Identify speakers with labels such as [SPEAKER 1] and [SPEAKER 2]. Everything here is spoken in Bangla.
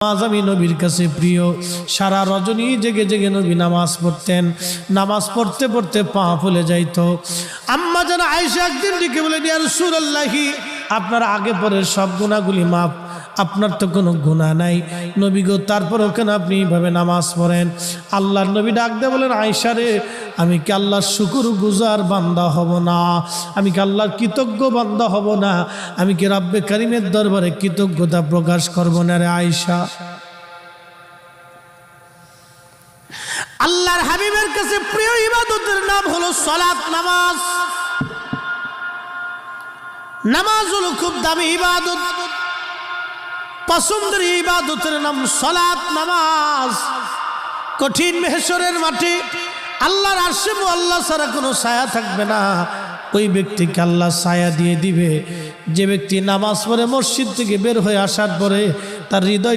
[SPEAKER 1] নামাজ আমি নবীর কাছে প্রিয়। সারা রজনী জেগে জেগে নবী নামাজ পড়তেন। নামাজ পড়তে পড়তে পা ফুলে যাইত। আম্মা জান আয়েশা একদিন ডেকে বলেন, ইয়া রাসূলুল্লাহি, আপনার আগে পরে সব গুনাহগুলি মাফ, আপনার তো কোনো গুনাহ নাই নবী গো, তারপরেও কেন আপনি এইভাবে নামাজ পড়েন? আল্লাহর নবী ডাক দিয়ে বলেন, আয়েশা রে, আমি কি আল্লাহর শুকরগুজার বান্দা হব না? আমি কি আল্লাহর কৃতজ্ঞ বান্দা হব না? আমি কি রব্বে কারিমের দরবারে কৃতজ্ঞতা প্রকাশ করব না রে আয়েশা? আল্লাহর হাবিবের কাছে প্রিয় ইবাদতের নাম হলো সালাত, নামাজ। নামাজ হলো খুব দামি ইবাদত, পছন্দের ইবাদতের নাম সালাত, নামাজ। কঠিন মেহশরের মাঠে আল্লাহর আরশে মুআল্লা ছাড়া কোনো ছায়া থাকবে না। ওই ব্যক্তিকে আল্লাহ ছায়া দিয়ে দিবে যে ব্যক্তি নামাজ পড়ে মসজিদ থেকে বের হয়ে আসার পরে তার হৃদয়